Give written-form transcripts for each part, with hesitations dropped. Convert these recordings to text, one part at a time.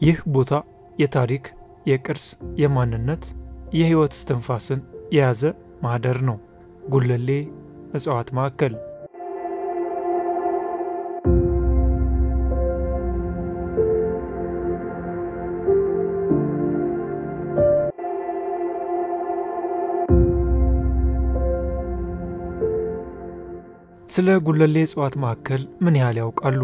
ይህ ቦታ የታሪክ፣ የቅርስ፣ የማንነት፣ የህይወት እስትንፋስን የያዘ ማህደር ነው። ጉለሌ እጽዋት ማዕከል። ስለ ጉለሌ እጽዋት ማዕከል ምን ያህል ያውቃሉ?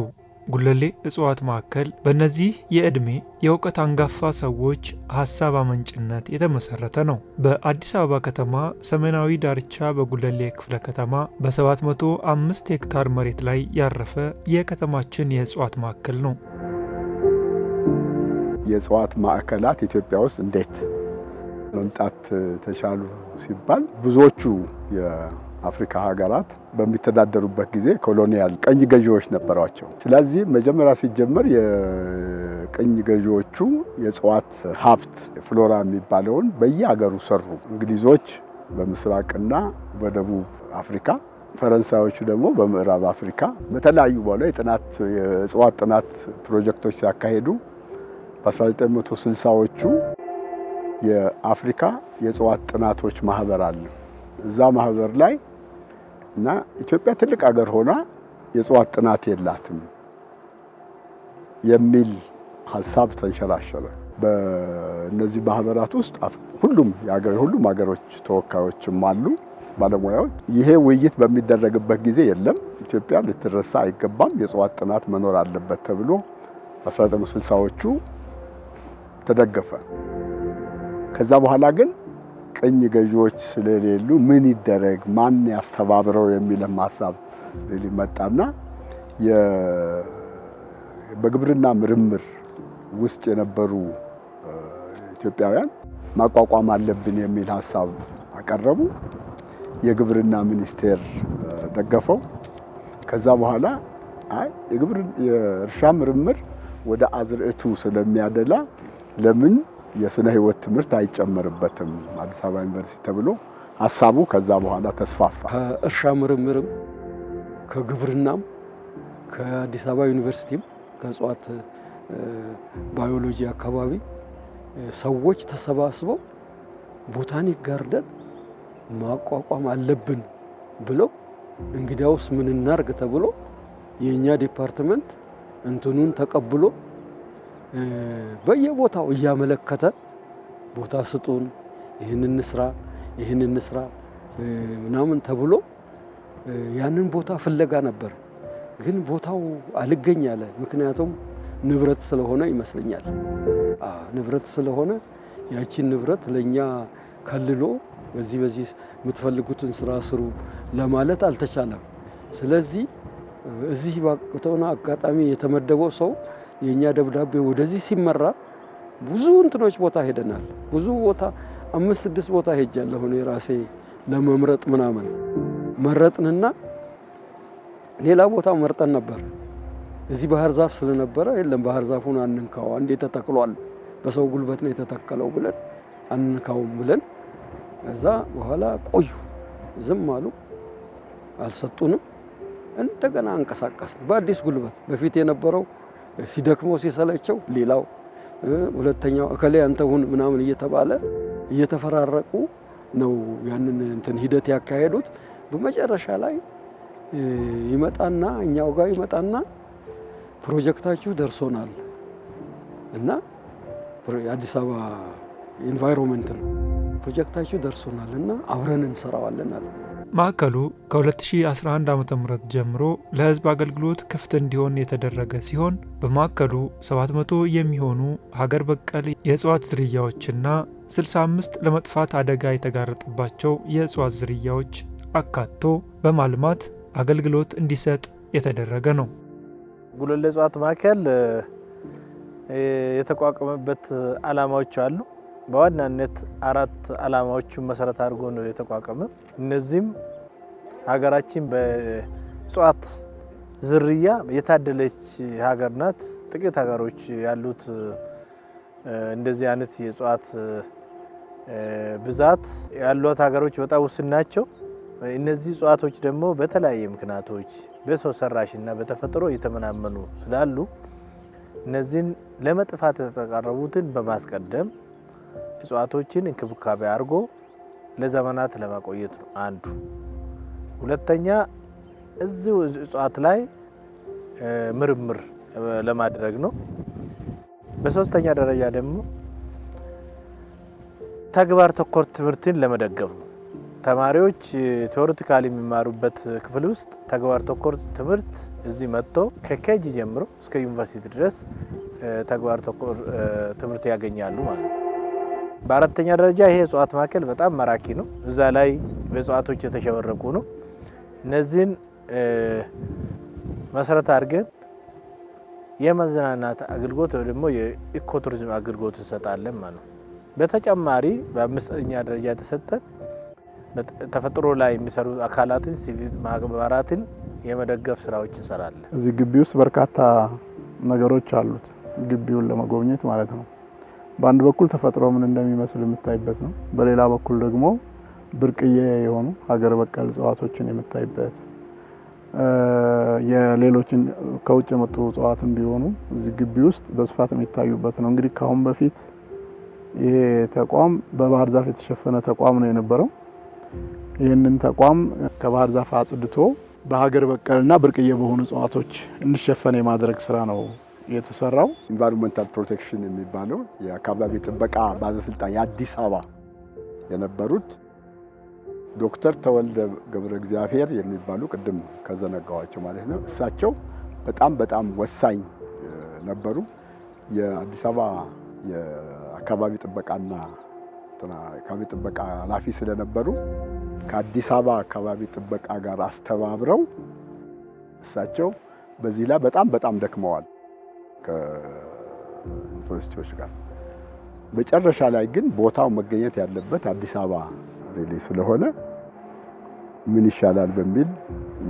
ጉለሌ እጽዋት ማዕከል በእነዚህ የዕድሜ የእውቀት አንጋፋ ሰዎች ሀሳብ አመንጭነት የተመሰረተ ነው። በአዲስ አበባ ከተማ ሰሜናዊ ዳርቻ በጉለሌ ክፍለ ከተማ በ705 ሄክታር መሬት ላይ ያረፈ የከተማችን የእጽዋት ማዕከል ነው። የእጽዋት ማዕከላት ኢትዮጵያ ውስጥ እንዴት መምጣት ተቻሉ ሲባል ብዙዎቹ የአፍሪካ ሀገራት በሚተዳደሩበት ጊዜ ኮሎኒያል ቀኝ ገዢዎች ነበሯቸው። ስለዚህ መጀመሪያ ሲጀመር የቀኝ ገዢዎቹ የእጽዋት ሀብት ፍሎራ የሚባለውን በየሀገሩ ሰሩ። እንግሊዞች በምስራቅና በደቡብ አፍሪካ፣ ፈረንሳዮቹ ደግሞ በምዕራብ አፍሪካ በተለያዩ በኋላ የእጽዋት ጥናት ፕሮጀክቶች ሲያካሄዱ በ1960ዎቹ የአፍሪካ የእጽዋት ጥናቶች ማህበር አለ። እዛ ማህበር ላይ እና ኢትዮጵያ ትልቅ ሀገር ሆና የእጽዋት ጥናት የላትም የሚል ሀሳብ ተንሸራሸረ። በእነዚህ ማህበራት ውስጥ ሁሉም ሀገሮች ተወካዮችም አሉ፣ ባለሙያዎች። ይሄ ውይይት በሚደረግበት ጊዜ የለም ኢትዮጵያ ልትረሳ አይገባም፣ የእጽዋት ጥናት መኖር አለበት ተብሎ በ1960ዎቹ ተደገፈ። ከዛ በኋላ ግን ቀኝ ገዢዎች ስለሌሉ ምን ይደረግ፣ ማን ያስተባብረው የሚልም ሀሳብ መጣና በግብርና ምርምር ውስጥ የነበሩ ኢትዮጵያውያን ማቋቋም አለብን የሚል ሀሳብ አቀረቡ። የግብርና ሚኒስቴር ደገፈው። ከዛ በኋላ የእርሻ ምርምር ወደ አዝርዕቱ ስለሚያደላ ለምን የስነ ህይወት ትምህርት አይጨመርበትም አዲስ አበባ ዩኒቨርሲቲ ተብሎ ሀሳቡ ከዛ በኋላ ተስፋፋ። ከእርሻ ምርምርም ከግብርናም ከአዲስ አበባ ዩኒቨርሲቲም ከእጽዋት ባዮሎጂ አካባቢ ሰዎች ተሰባስበው ቦታኒክ ጋርደን ማቋቋም አለብን ብለው እንግዲያውስ ምን እናርግ ተብሎ የኛ ዲፓርትመንት እንትኑን ተቀብሎ በየቦታው እያመለከተ ቦታ ስጡን፣ ይህንን እንስራ ምናምን ተብሎ ያንን ቦታ ፍለጋ ነበር። ግን ቦታው አልገኝ አለ። ምክንያቱም ንብረት ስለሆነ ይመስለኛል። ንብረት ስለሆነ ያቺን ንብረት ለኛ ከልሎ በዚህ የምትፈልጉትን ስራ ስሩ ለማለት አልተቻለም። ስለዚህ እዚህ ባቆተውና አጋጣሚ የተመደበው ሰው የኛ ደብዳቤ ወደዚህ ሲመራ ብዙ እንትኖች ቦታ ሄደናል። ብዙ ቦታ 5-6 ቦታ ሄጃለሁ እኔ ራሴ ለመምረጥ ምናምን መረጥንና ሌላ ቦታ መርጠን ነበር። እዚህ ባህር ዛፍ ስለነበረ የለም ባህር ዛፉን አንንካው፣ አንዴ ተተክሏል፣ በሰው ጉልበት ነው የተተከለው ብለን አንንካውም ብለን እዛ በኋላ ቆዩ። ዝም አሉ፣ አልሰጡንም። እንደገና አንቀሳቀስን በአዲስ ጉልበት። በፊት የነበረው ሲደክመው ሲሰለቸው ሌላው ሁለተኛው እከሌ አንተ ሁን ምናምን እየተባለ እየተፈራረቁ ነው ያንን እንትን ሂደት ያካሄዱት። በመጨረሻ ላይ ይመጣና እኛው ጋር ይመጣና ፕሮጀክታችሁ ደርሶናል እና የአዲስ አበባ ኢንቫይሮንመንት ነው ፕሮጀክታችሁ ደርሶናልና አብረን እንሰራዋለን አለ። ማዕከሉ ከ2011 ዓ.ም ጀምሮ ለህዝብ አገልግሎት ክፍት እንዲሆን የተደረገ ሲሆን በማዕከሉ 700 የሚሆኑ ሀገር በቀል የእጽዋት ዝርያዎችና 65 ለመጥፋት አደጋ የተጋረጠባቸው የእጽዋት ዝርያዎች አካቶ በማልማት አገልግሎት እንዲሰጥ የተደረገ ነው። ጉለሌ እጽዋት ማዕከል የተቋቋመበት ዓላማዎች አሉ። በዋናነት 4 ዓላማዎችን መሰረት አድርጎ ነው የተቋቋመ። እነዚህም ሀገራችን በእጽዋት ዝርያ የታደለች ሀገር ናት። ጥቂት ሀገሮች ያሉት እንደዚህ አይነት የእጽዋት ብዛት ያሉት ሀገሮች በጣም ውስን ናቸው። እነዚህ እጽዋቶች ደግሞ በተለያየ ምክንያቶች በሰው ሰራሽና በተፈጥሮ የተመናመኑ ስላሉ እነዚህን ለመጥፋት የተቃረቡትን በማስቀደም እጽዋቶችን እንክብካቤ አድርጎ ለዘመናት ለማቆየት ነው አንዱ። ሁለተኛ እዚሁ እጽዋት ላይ ምርምር ለማድረግ ነው። በሶስተኛ ደረጃ ደግሞ ተግባር ተኮር ትምህርትን ለመደገፍ ነው። ተማሪዎች ቴዎሪቲካሊ የሚማሩበት ክፍል ውስጥ ተግባር ተኮር ትምህርት እዚህ መጥቶ ከኬጂ ጀምሮ እስከ ዩኒቨርሲቲ ድረስ ተግባር ተኮር ትምህርት ያገኛሉ ማለት ነው። በአራተኛ ደረጃ ይሄ እጽዋት ማዕከል በጣም ማራኪ ነው። እዛ ላይ በእጽዋቶች የተሸበረቁ ነው። እነዚህን መሰረት አድርገን የመዝናናት አገልግሎት ወይ ደግሞ የኢኮቱሪዝም አገልግሎት እንሰጣለን ማለት ነው። በተጨማሪ በአምስተኛ ደረጃ የተሰጠን ተፈጥሮ ላይ የሚሰሩ አካላትን ሲቪል ማህበራትን የመደገፍ ስራዎች እንሰራለን። እዚህ ግቢ ውስጥ በርካታ ነገሮች አሉት፣ ግቢውን ለመጎብኘት ማለት ነው። በአንድ በኩል ተፈጥሮ ምን እንደሚመስል የምታይበት ነው። በሌላ በኩል ደግሞ ብርቅዬ የሆኑ ሀገር በቀል እጽዋቶችን የምታይበት፣ የሌሎችን ከውጭ የመጡ እጽዋትን ቢሆኑ እዚህ ግቢ ውስጥ በስፋት የሚታዩበት ነው። እንግዲህ ካሁን በፊት ይሄ ተቋም በባህር ዛፍ የተሸፈነ ተቋም ነው የነበረው። ይህንን ተቋም ከባህር ዛፍ አጽድቶ በሀገር በቀልና ብርቅዬ በሆኑ እጽዋቶች እንዲሸፈን የማድረግ ስራ ነው የተሰራው። ኢንቫይሮንመንታል ፕሮቴክሽን የሚባለው የአካባቢ ጥበቃ ባለስልጣን የአዲስ አበባ የነበሩት ዶክተር ተወልደ ገብረ እግዚአብሔር የሚባሉ ቅድም ከዘነጋዋቸው ማለት ነው። እሳቸው በጣም ወሳኝ ነበሩ። የአዲስ አበባ የአካባቢ ጥበቃና አካባቢ ጥበቃ ኃላፊ ስለነበሩ ከአዲስ አበባ አካባቢ ጥበቃ ጋር አስተባብረው እሳቸው በዚህ ላይ በጣም ደክመዋል ከዩኒቨርሲቲዎች ጋር። መጨረሻ ላይ ግን ቦታው መገኘት ያለበት አዲስ አበባ ሪሊ ስለሆነ ምን ይሻላል በሚል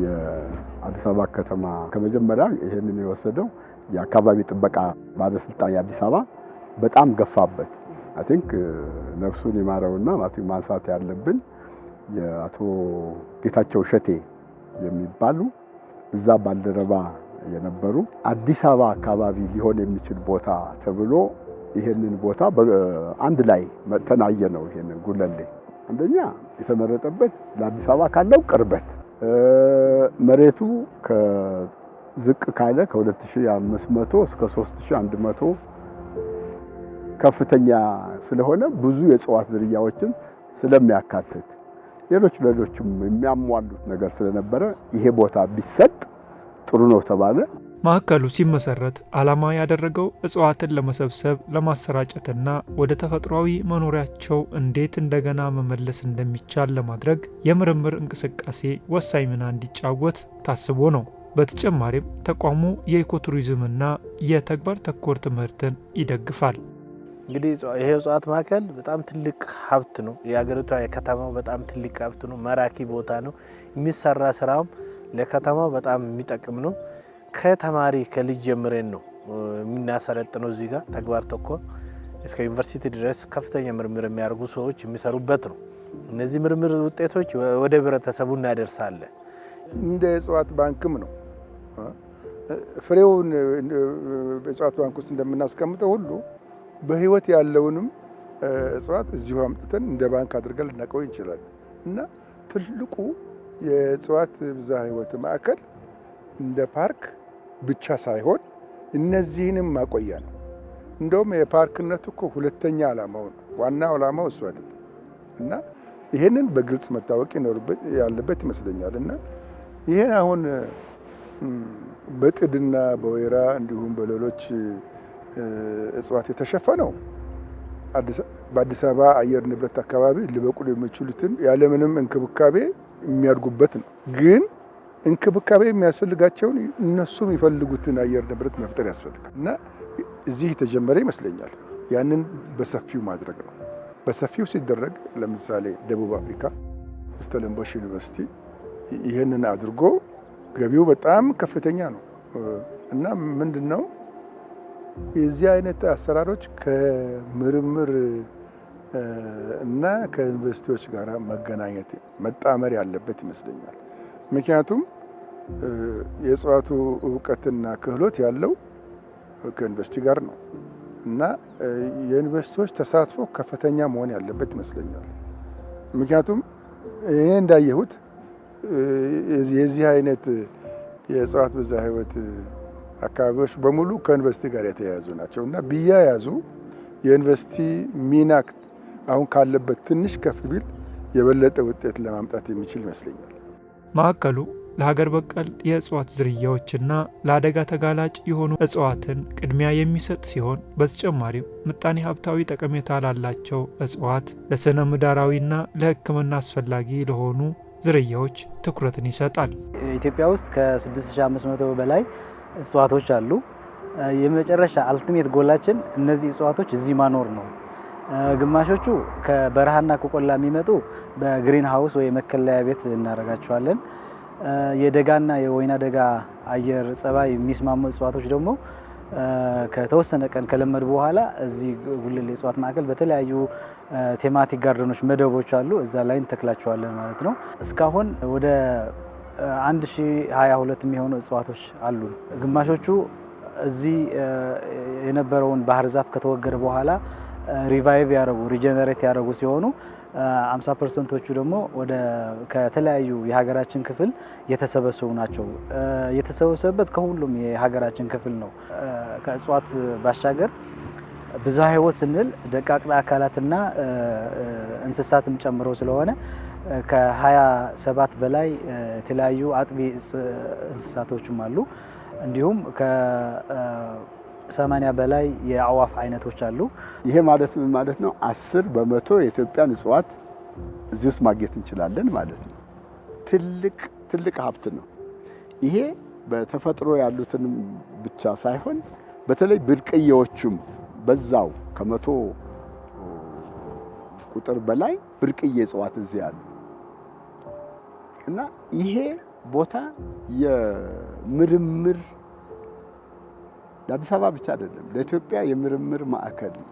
የአዲስ አበባ ከተማ ከመጀመሪያ ይሄንን የወሰደው የአካባቢ ጥበቃ ባለስልጣን የአዲስ አበባ በጣም ገፋበት። አይ ቲንክ ነፍሱን ይማረውና ማንሳት ያለብን የአቶ ጌታቸው ሸቴ የሚባሉ እዛ ባልደረባ የነበሩ አዲስ አበባ አካባቢ ሊሆን የሚችል ቦታ ተብሎ ይሄንን ቦታ አንድ ላይ መተናየ ነው። ይሄንን ጉለሌ አንደኛ የተመረጠበት ለአዲስ አበባ ካለው ቅርበት፣ መሬቱ ከዝቅ ካለ ከ2500 እስከ 3100 ከፍተኛ ስለሆነ ብዙ የእጽዋት ዝርያዎችን ስለሚያካትት ሌሎችም የሚያሟሉት ነገር ስለነበረ ይሄ ቦታ ቢሰጥ ጥሩ ነው ተባለ። ማዕከሉ ሲመሰረት ዓላማ ያደረገው እጽዋትን ለመሰብሰብ ለማሰራጨትና ወደ ተፈጥሯዊ መኖሪያቸው እንዴት እንደገና መመለስ እንደሚቻል ለማድረግ የምርምር እንቅስቃሴ ወሳኝ ሚና እንዲጫወት ታስቦ ነው። በተጨማሪም ተቋሙ የኢኮቱሪዝምና የተግባር ተኮር ትምህርትን ይደግፋል። እንግዲህ ይሄ እጽዋት ማዕከል በጣም ትልቅ ሀብት ነው። የሀገሪቷ የከተማው በጣም ትልቅ ሀብት ነው። ማራኪ ቦታ ነው። የሚሰራ ስራም ለከተማው በጣም የሚጠቅም ነው። ከተማሪ ከልጅ ጀምረን ነው የምናሰለጥነው። እዚህ ጋር ተግባር ተኮር እስከ ዩኒቨርሲቲ ድረስ ከፍተኛ ምርምር የሚያደርጉ ሰዎች የሚሰሩበት ነው። እነዚህ ምርምር ውጤቶች ወደ ህብረተሰቡ እናደርሳለን። እንደ እጽዋት ባንክም ነው። ፍሬውን በእጽዋት ባንክ ውስጥ እንደምናስቀምጠው ሁሉ በህይወት ያለውንም እጽዋት እዚሁ አምጥተን እንደ ባንክ አድርገን ልናቀው እንችላለን እና ትልቁ የእጽዋት ብዝሃ ህይወት ማዕከል እንደ ፓርክ ብቻ ሳይሆን እነዚህንም ማቆያ ነው። እንደውም የፓርክነቱ እኮ ሁለተኛ ዓላማው ነው። ዋናው ዓላማው እሱ አይደለም እና ይሄንን በግልጽ መታወቅ ያለበት ይመስለኛል። እና ይሄን አሁን በጥድና በወይራ እንዲሁም በሌሎች እጽዋት የተሸፈነው በአዲስ አበባ አየር ንብረት አካባቢ ሊበቅሉ የሚችሉትን ያለምንም እንክብካቤ የሚያድጉበት ነው። ግን እንክብካቤ የሚያስፈልጋቸውን እነሱ የሚፈልጉትን አየር ንብረት መፍጠር ያስፈልጋል እና እዚህ የተጀመረ ይመስለኛል። ያንን በሰፊው ማድረግ ነው። በሰፊው ሲደረግ ለምሳሌ ደቡብ አፍሪካ ስተለንቦሽ ዩኒቨርሲቲ ይህንን አድርጎ ገቢው በጣም ከፍተኛ ነው እና ምንድነው የዚህ አይነት አሰራሮች ከምርምር እና ከዩኒቨርሲቲዎች ጋር መገናኘት መጣመር ያለበት ይመስለኛል። ምክንያቱም የእጽዋቱ እውቀትና ክህሎት ያለው ከዩኒቨርሲቲ ጋር ነው እና የዩኒቨርሲቲዎች ተሳትፎ ከፍተኛ መሆን ያለበት ይመስለኛል። ምክንያቱም ይሄ እንዳየሁት የዚህ አይነት የእጽዋት ብዝሃ ሕይወት አካባቢዎች በሙሉ ከዩኒቨርሲቲ ጋር የተያያዙ ናቸው እና ቢያያዙ የዩኒቨርሲቲ ሚና አሁን ካለበት ትንሽ ከፍ ቢል የበለጠ ውጤት ለማምጣት የሚችል ይመስለኛል። ማዕከሉ ለሀገር በቀል የእጽዋት ዝርያዎችና ለአደጋ ተጋላጭ የሆኑ እጽዋትን ቅድሚያ የሚሰጥ ሲሆን በተጨማሪም ምጣኔ ሀብታዊ ጠቀሜታ ላላቸው እጽዋት፣ ለስነ ምህዳራዊና ለሕክምና አስፈላጊ ለሆኑ ዝርያዎች ትኩረትን ይሰጣል። ኢትዮጵያ ውስጥ ከ6500 በላይ እጽዋቶች አሉ። የመጨረሻ አልቲሜት ጎላችን እነዚህ እጽዋቶች እዚህ ማኖር ነው። ግማሾቹ ከበረሃና ከቆላ የሚመጡ በግሪን ሃውስ ወይ መከለያ ቤት እናደርጋቸዋለን። የደጋና የወይና ደጋ አየር ጸባይ የሚስማሙ እጽዋቶች ደግሞ ከተወሰነ ቀን ከለመዱ በኋላ እዚህ ጉለሌ እጽዋት ማዕከል በተለያዩ ቴማቲክ ጋርደኖች መደቦች አሉ፣ እዛ ላይ እንተክላቸዋለን ማለት ነው። እስካሁን ወደ 1022 የሚሆኑ እጽዋቶች አሉ። ግማሾቹ እዚህ የነበረውን ባህር ዛፍ ከተወገደ በኋላ ሪቫይቭ ያደረጉ ሪጀነሬት ያደረጉ ሲሆኑ 50%ዎቹ ደግሞ ከተለያዩ የሀገራችን ክፍል የተሰበሰቡ ናቸው። የተሰበሰበበት ከሁሉም የሀገራችን ክፍል ነው። ከእጽዋት ባሻገር ብዝሃ ሕይወት ስንል ደቃቅ አካላትና እንስሳትም ጨምሮ ስለሆነ ከ27 በላይ የተለያዩ አጥቢ እንስሳቶችም አሉ። እንዲሁም ከ80 በላይ የአዕዋፍ አይነቶች አሉ። ይሄ ማለት ምን ማለት ነው? 10% የኢትዮጵያን እጽዋት እዚህ ውስጥ ማግኘት እንችላለን ማለት ነው። ትልቅ ሀብት ነው። ይሄ በተፈጥሮ ያሉትን ብቻ ሳይሆን በተለይ ብርቅዬዎቹም በዛው ከመቶ ቁጥር በላይ ብርቅዬ እጽዋት እዚህ አሉ እና ይሄ ቦታ የምርምር ለአዲስ አበባ ብቻ አይደለም፣ ለኢትዮጵያ የምርምር ማዕከል ነው።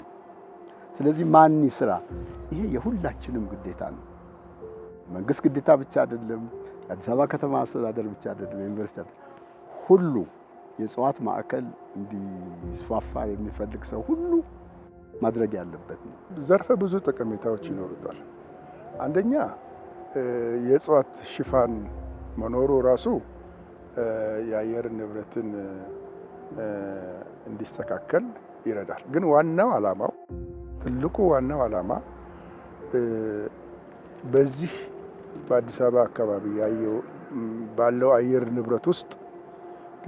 ስለዚህ ማን ይስራ? ይሄ የሁላችንም ግዴታ ነው። መንግስት ግዴታ ብቻ አይደለም፣ የአዲስ አበባ ከተማ አስተዳደር ብቻ አይደለም፣ ዩኒቨርሲቲ ሁሉ የእጽዋት ማዕከል እንዲስፋፋ የሚፈልግ ሰው ሁሉ ማድረግ ያለበት ነው። ዘርፈ ብዙ ጠቀሜታዎች ይኖሩታል። አንደኛ የእጽዋት ሽፋን መኖሩ ራሱ የአየር ንብረትን እንዲስተካከል ይረዳል። ግን ዋናው ዓላማው ዋናው ዓላማ በዚህ በአዲስ አበባ አካባቢ ባለው አየር ንብረት ውስጥ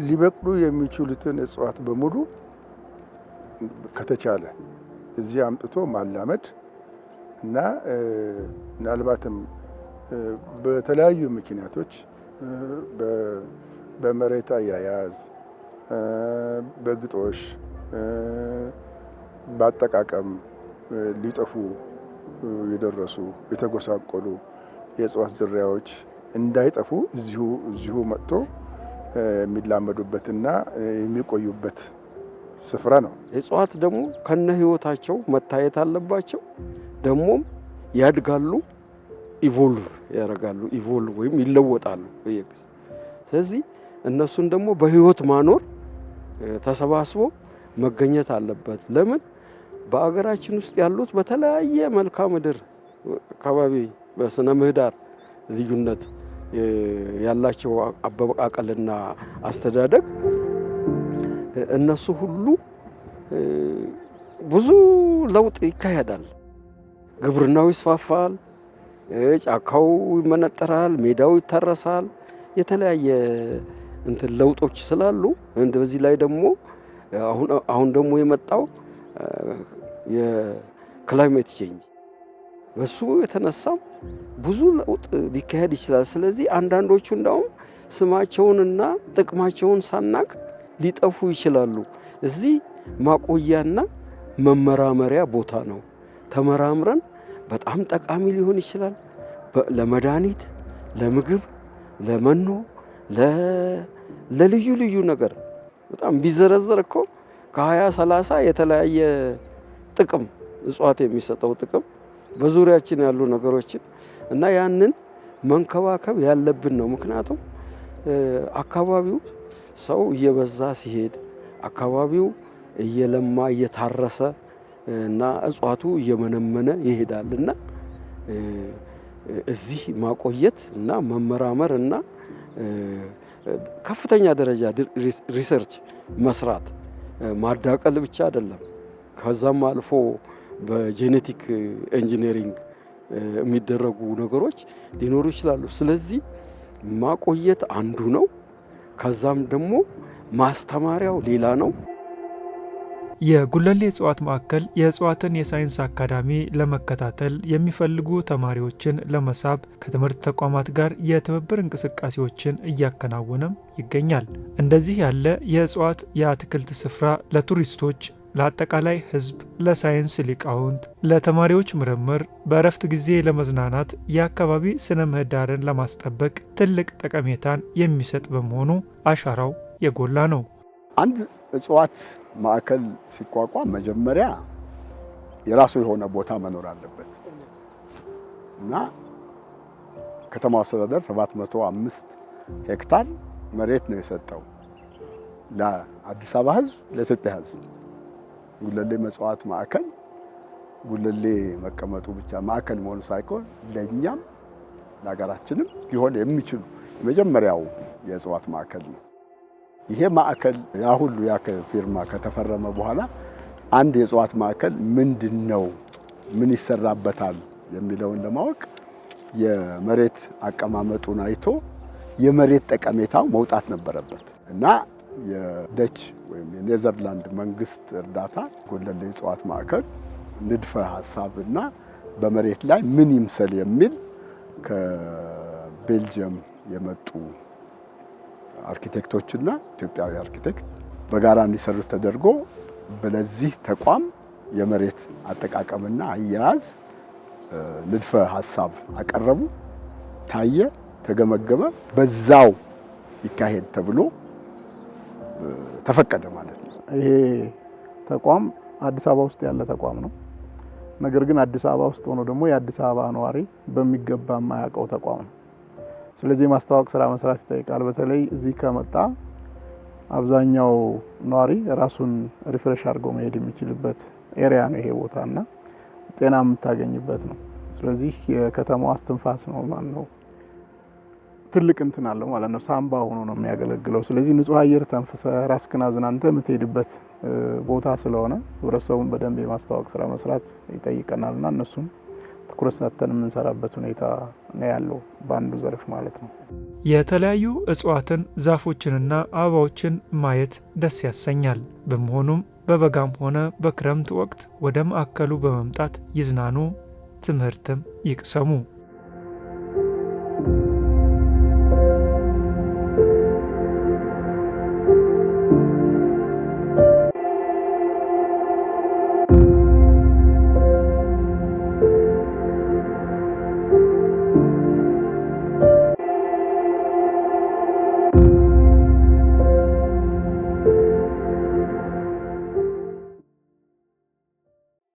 ሊበቅሉ የሚችሉትን እጽዋት በሙሉ ከተቻለ እዚህ አምጥቶ ማላመድ እና ምናልባትም በተለያዩ ምክንያቶች በመሬት አያያዝ፣ በግጦሽ፣ በአጠቃቀም ሊጠፉ የደረሱ የተጎሳቆሉ የእጽዋት ዝርያዎች እንዳይጠፉ እዚሁ መጥቶ የሚላመዱበትና የሚቆዩበት ስፍራ ነው። እጽዋት ደግሞ ከነ ህይወታቸው መታየት አለባቸው። ደግሞም ያድጋሉ፣ ኢቮልቭ ያደርጋሉ፣ ወይም ይለወጣሉ በየጊዜው። ስለዚህ እነሱን ደግሞ በህይወት ማኖር ተሰባስቦ መገኘት አለበት። ለምን በአገራችን ውስጥ ያሉት በተለያየ መልክዓ ምድር አካባቢ በስነ ምህዳር ልዩነት ያላቸው አበቃቀልና አስተዳደግ እነሱ ሁሉ ብዙ ለውጥ ይካሄዳል። ግብርናው ይስፋፋል፣ ጫካው ይመነጠራል፣ ሜዳው ይታረሳል። የተለያየ ለውጦች ስላሉ በዚህ ላይ ደግሞ አሁን ደግሞ የመጣው የክላይሜት ቼንጅ በሱ የተነሳም ብዙ ለውጥ ሊካሄድ ይችላል። ስለዚህ አንዳንዶቹ እንዳውም ስማቸውንና ጥቅማቸውን ሳናቅ ሊጠፉ ይችላሉ። እዚህ ማቆያና መመራመሪያ ቦታ ነው። ተመራምረን በጣም ጠቃሚ ሊሆን ይችላል። ለመድኃኒት፣ ለምግብ፣ ለመኖ፣ ለልዩ ልዩ ነገር በጣም ቢዘረዘር እኮ ከ20-30 የተለያየ ጥቅም እጽዋት የሚሰጠው ጥቅም በዙሪያችን ያሉ ነገሮችን እና ያንን መንከባከብ ያለብን ነው። ምክንያቱም አካባቢው ሰው እየበዛ ሲሄድ፣ አካባቢው እየለማ እየታረሰ እና እጽዋቱ እየመነመነ ይሄዳል እና እዚህ ማቆየት እና መመራመር እና ከፍተኛ ደረጃ ሪሰርች መስራት ማዳቀል ብቻ አይደለም። ከዛም አልፎ በጄኔቲክ ኢንጂነሪንግ የሚደረጉ ነገሮች ሊኖሩ ይችላሉ። ስለዚህ ማቆየት አንዱ ነው። ከዛም ደግሞ ማስተማሪያው ሌላ ነው። የጉለሌ እጽዋት ማዕከል የእጽዋትን የሳይንስ አካዳሚ ለመከታተል የሚፈልጉ ተማሪዎችን ለመሳብ ከትምህርት ተቋማት ጋር የትብብር እንቅስቃሴዎችን እያከናወነም ይገኛል። እንደዚህ ያለ የእጽዋት የአትክልት ስፍራ ለቱሪስቶች፣ ለአጠቃላይ ሕዝብ፣ ለሳይንስ ሊቃውንት፣ ለተማሪዎች ምርምር፣ በእረፍት ጊዜ ለመዝናናት፣ የአካባቢ ስነ ምህዳርን ለማስጠበቅ ትልቅ ጠቀሜታን የሚሰጥ በመሆኑ አሻራው የጎላ ነው። አንድ እጽዋት ማዕከል ሲቋቋም መጀመሪያ የራሱ የሆነ ቦታ መኖር አለበት እና ከተማው አስተዳደር 705 ሄክታር መሬት ነው የሰጠው ለአዲስ አበባ ሕዝብ፣ ለኢትዮጵያ ሕዝብ። ጉለሌ እጽዋት ማዕከል ጉለሌ መቀመጡ ብቻ ማዕከል መሆኑ ሳይሆን ለእኛም ለሀገራችንም ሊሆን የሚችሉ የመጀመሪያው የእጽዋት ማዕከል ነው። ይሄ ማዕከል ያ ሁሉ ፊርማ ከተፈረመ በኋላ አንድ የእጽዋት ማዕከል ምንድን ነው፣ ምን ይሰራበታል የሚለውን ለማወቅ የመሬት አቀማመጡን አይቶ የመሬት ጠቀሜታው መውጣት ነበረበት እና የደች ወይም የኔዘርላንድ መንግስት እርዳታ ጉለሌ እጽዋት ማዕከል ንድፈ ሀሳብና በመሬት ላይ ምን ይምሰል የሚል ከቤልጅየም የመጡ አርኪቴክቶችና ኢትዮጵያዊ አርኪቴክት በጋራ እንዲሰሩት ተደርጎ በለዚህ ተቋም የመሬት አጠቃቀምና አያያዝ ንድፈ ሀሳብ አቀረቡ። ታየ፣ ተገመገመ፣ በዛው ይካሄድ ተብሎ ተፈቀደ ማለት ነው። ይሄ ተቋም አዲስ አበባ ውስጥ ያለ ተቋም ነው። ነገር ግን አዲስ አበባ ውስጥ ሆኖ ደግሞ የአዲስ አበባ ነዋሪ በሚገባ የማያውቀው ተቋም ነው። ስለዚህ የማስተዋወቅ ስራ መስራት ይጠይቃል። በተለይ እዚህ ከመጣ አብዛኛው ነዋሪ ራሱን ሪፍሬሽ አድርጎ መሄድ የሚችልበት ኤሪያ ነው ይሄ ቦታና ጤና የምታገኝበት ነው። ስለዚህ የከተማዋ እስትንፋስ ነው ማለት ነው። ትልቅ እንትን አለው ማለት ነው። ሳምባ ሆኖ ነው የሚያገለግለው። ስለዚህ ንጹህ አየር ተንፍሰ ራስክን አዝናንተ የምትሄድበት ቦታ ስለሆነ ህብረተሰቡን በደንብ የማስተዋወቅ ስራ መስራት ይጠይቀናልና እነሱም ትኩረት ሰጥተን የምንሰራበት ሁኔታ ነው ያለው በአንዱ ዘርፍ ማለት ነው። የተለያዩ እጽዋትን ዛፎችንና አበባዎችን ማየት ደስ ያሰኛል። በመሆኑም በበጋም ሆነ በክረምት ወቅት ወደ ማዕከሉ በመምጣት ይዝናኑ፣ ትምህርትም ይቅሰሙ።